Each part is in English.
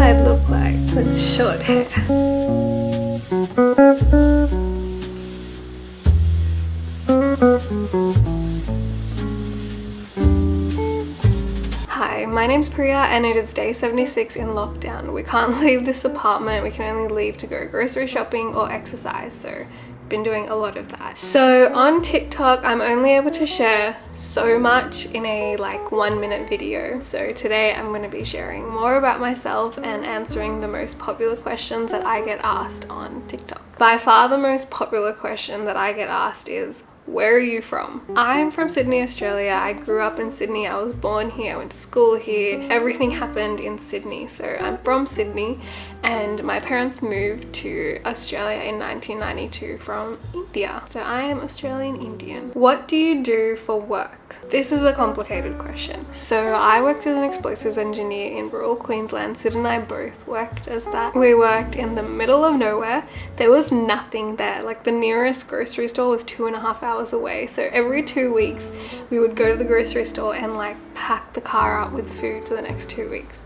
I'd look like with short hair. Hi, my name's Priya and it is day 76 in lockdown. We can't leave this apartment, we can only leave to go grocery shopping or exercise, so been doing a lot of that. So on TikTok, I'm only able to share so much in a like 1-minute video. So today I'm going to be sharing more about myself and answering the most popular questions that I get asked on TikTok. By far the most popular question that I get asked is, where are you from? I'm from Sydney, Australia. I grew up in Sydney. I was born here. I went to school here. Everything happened in Sydney. So I'm from Sydney and my parents moved to Australia in 1992 from India. So I am Australian Indian. What do you do for work? This is a complicated question. So I worked as an explosives engineer in rural Queensland. Sid and I both worked as that. We worked in the middle of nowhere. There was nothing there. Like the nearest grocery store was 2.5 hours away. So every 2 weeks we would go to the grocery store and like pack the car up with food for the next 2 weeks.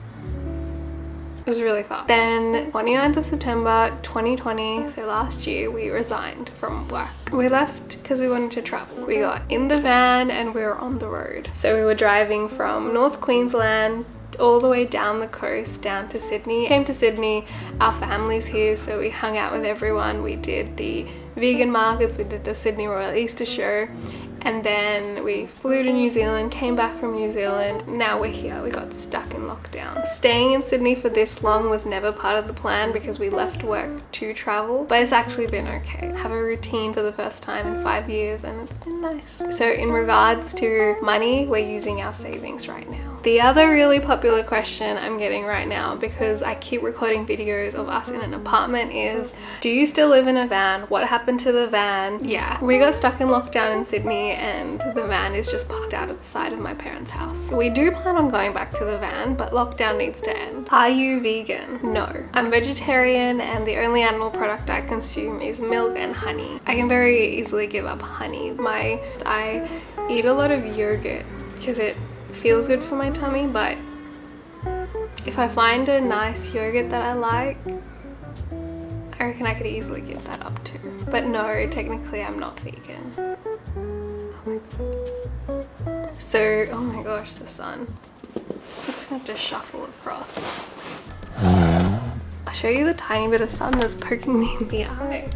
It was really fun. Then 29th of September 2020, so last year, we resigned from work. We left because we wanted to travel. We got in the van and we were on the road. So we were driving from North Queensland all the way down the coast down to Sydney. Came to Sydney, our family's here, so we hung out with everyone. We did the vegan markets, we did the Sydney Royal Easter Show, and then we flew to New Zealand, came back from New Zealand. Now we're here. We got stuck in lockdown. Staying in Sydney for this long was never part of the plan because we left work to travel, but it's actually been okay. Have a routine for the first time in 5 years and it's been nice. So in regards to money, we're using our savings right now. The other really popular question I'm getting right now, because I keep recording videos of us in an apartment, is, do you still live in a van? What happened to the van? Yeah, we got stuck in lockdown in Sydney and the van is just parked out at the side of my parents' house. We do plan on going back to the van, but lockdown needs to end. Are you vegan? No. I'm vegetarian and the only animal product I consume is milk and honey. I can very easily give up honey. I eat a lot of yogurt because it feels good for my tummy, but if I find a nice yogurt that I like, I reckon I could easily give that up too. But no, technically I'm not vegan. Oh my god. So, oh my gosh, the sun. I'm just gonna have to shuffle across. I'll show you the tiny bit of sun that's poking me in the eye.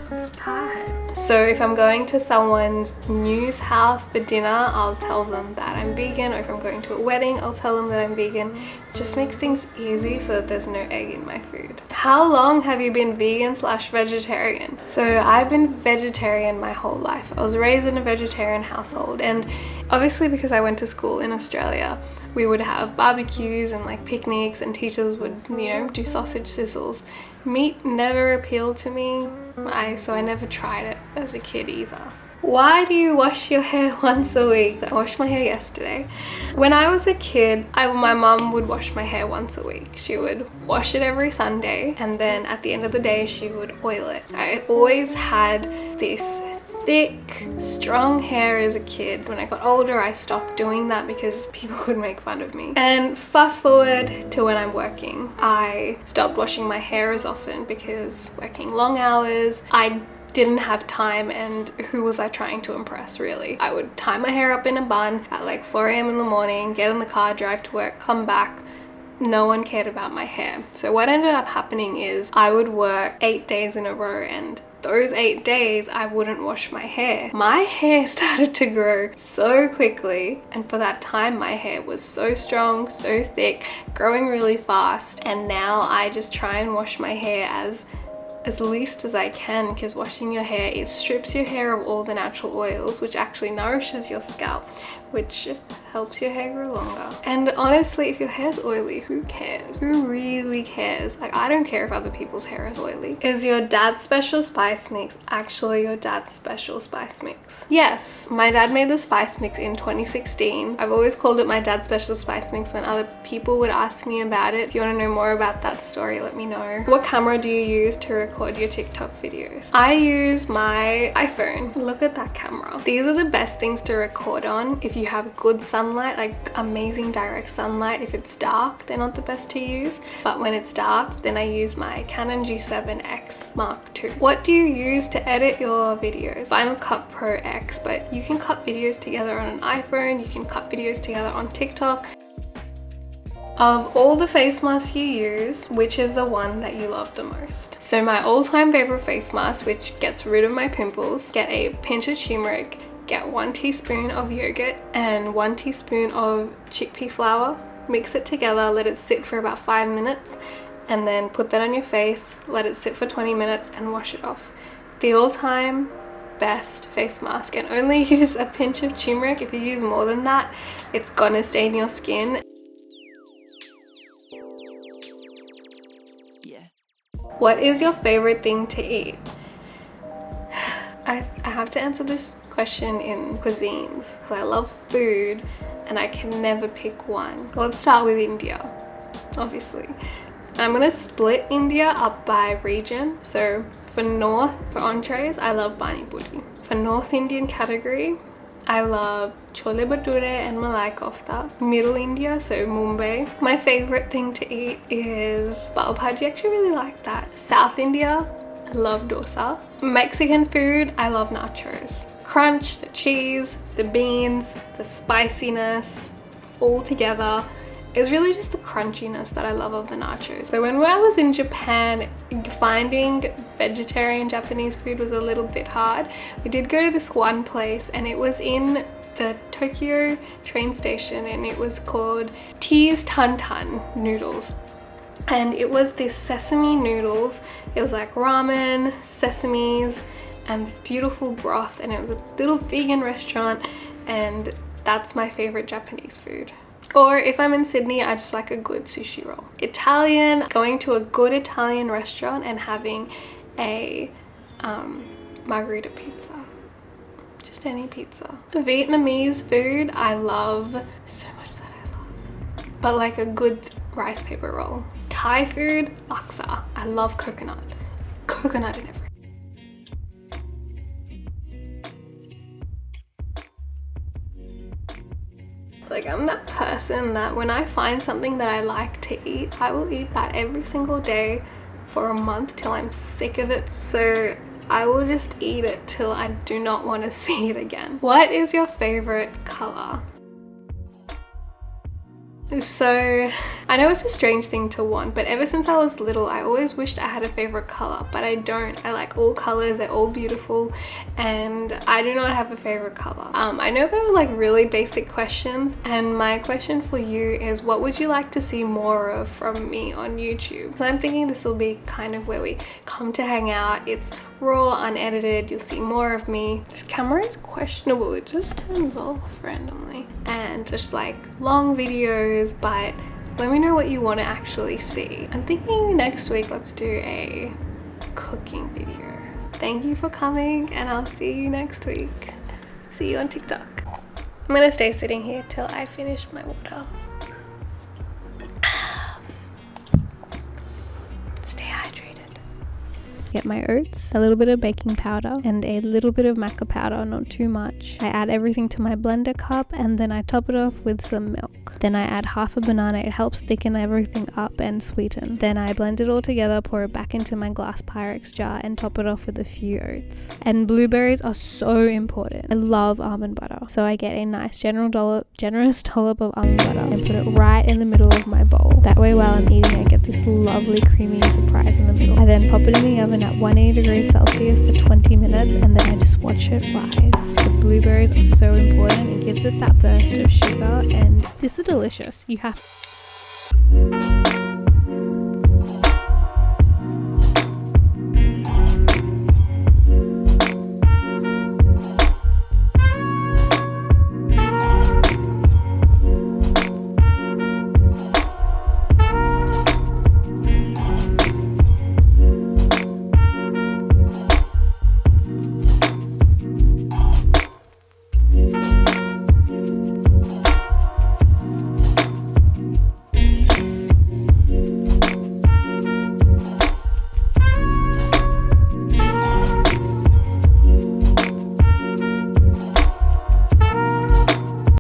What's that? So if I'm going to someone's news house for dinner, I'll tell them that I'm vegan, or if I'm going to a wedding, I'll tell them that I'm vegan. It just makes things easy so that there's no egg in my food. How long have you been vegan/vegetarian? So I've been vegetarian my whole life. I was raised in a vegetarian household, and obviously because I went to school in Australia, we would have barbecues and like picnics and teachers would, you know, do sausage sizzles. Meat never appealed to me, so I never tried it as a kid either. Why do you wash your hair once a week? I washed my hair yesterday. When I was a kid, my mum would wash my hair once a week. She would wash it every Sunday and then at the end of the day she would oil it. I always had this thick, strong hair as a kid. When I got older, I stopped doing that because people would make fun of me. And fast forward to when I'm working, I stopped washing my hair as often because working long hours, I didn't have time, and who was I trying to impress really? I would tie my hair up in a bun at like 4 a.m. in the morning, get in the car, drive to work, come back. No one cared about my hair. So what ended up happening is I would work 8 days in a row, and those 8 days I wouldn't wash my hair. My hair started to grow so quickly, and for that time my hair was so strong, so thick, growing really fast, and now I just try and wash my hair as least as I can, because washing your hair, it strips your hair of all the natural oils, which actually nourishes your scalp, which helps your hair grow longer. And honestly, if your hair's oily, who cares? Who really cares? Like, I don't care if other people's hair is oily. Is your dad's special spice mix actually your dad's special spice mix? Yes, my dad made the spice mix in 2016. I've always called it my dad's special spice mix when other people would ask me about it. If you want to know more about that story, let me know. What camera do you use to record your TikTok videos? I use my iPhone. Look at that camera. These are the best things to record on if you have good sun sunlight, like amazing direct sunlight, if it's dark, they're not the best to use. But when it's dark, then I use my Canon G7X Mark II. What do you use to edit your videos? Final Cut Pro X, but you can cut videos together on an iPhone, you can cut videos together on TikTok. Of all the face masks you use, which is the one that you love the most? So my all-time favorite face mask, which gets rid of my pimples, get a pinch of turmeric, get 1 teaspoon of yogurt and 1 teaspoon of chickpea flour, mix it together, let it sit for about 5 minutes, and then put that on your face, let it sit for 20 minutes and wash it off. The all-time best face mask, and only use a pinch of turmeric. If you use more than that, it's gonna stain your skin. What is your favorite thing to eat? I have to answer this question in cuisines because I love food and I can never pick one. Let's start with India, obviously. And I'm gonna split India up by region. So for entrees, I love Pani Puri. For North Indian category, I love chole bhature and malai kofta. Middle India, so Mumbai. My favorite thing to eat is pav bhaji. I actually really like that. South India, I love dosa. Mexican food, I love nachos. Crunch, the cheese, the beans, the spiciness, all together. It's really just the crunchiness that I love of the nachos. So when I was in Japan, finding vegetarian Japanese food was a little bit hard. We did go to this one place and it was in the Tokyo train station and it was called Tea's Tantan Noodles. And it was this sesame noodles. It was like ramen, sesames, and this beautiful broth, and it was a little vegan restaurant, and that's my favorite Japanese food. Or if I'm in Sydney, I just like a good sushi roll. Italian, going to a good Italian restaurant and having a margherita pizza. Just any pizza. Vietnamese food, I love so much that I love. But like a good rice paper roll. Thai food, laksa. I love coconut. Coconut in everything. Like, I'm that person that when I find something that I like to eat, I will eat that every single day for a month till I'm sick of it. So I will just eat it till I do not want to see it again. What is your favorite color? So I know it's a strange thing to want, but ever since I was little, I always wished I had a favorite color, but I don't. I like all colors, they're all beautiful, and I do not have a favorite color. I know they were like really basic questions, and my question for you is, what would you like to see more of from me on YouTube? So I'm thinking this will be kind of where we come to hang out. It's raw, unedited, you'll see more of me. This camera is questionable, it just turns off randomly. And just like long videos, but let me know what you want to actually see. I'm thinking next week let's do a cooking video. Thank you for coming, and I'll see you next week. See you on TikTok. I'm gonna stay sitting here till I finish my water. Stay hydrated. Get my oats, a little bit of baking powder, and a little bit of maca powder, not too much. I add everything to my blender cup, and then I top it off with some milk. Then I add half a banana. It helps thicken everything up and sweeten. Then I blend it all together, pour it back into my glass Pyrex jar, and top it off with a few oats. And blueberries are so important. I love almond butter, so I get a nice generous dollop of almond butter and put it right in the middle of my bowl. That way while I'm eating, I get this lovely creamy surprise in the middle. I then pop it in the oven at 180 degrees Celsius for 20 minutes, and then I just watch it rise. The blueberries are so important. It gives it that burst of sugar, and this is delicious. You have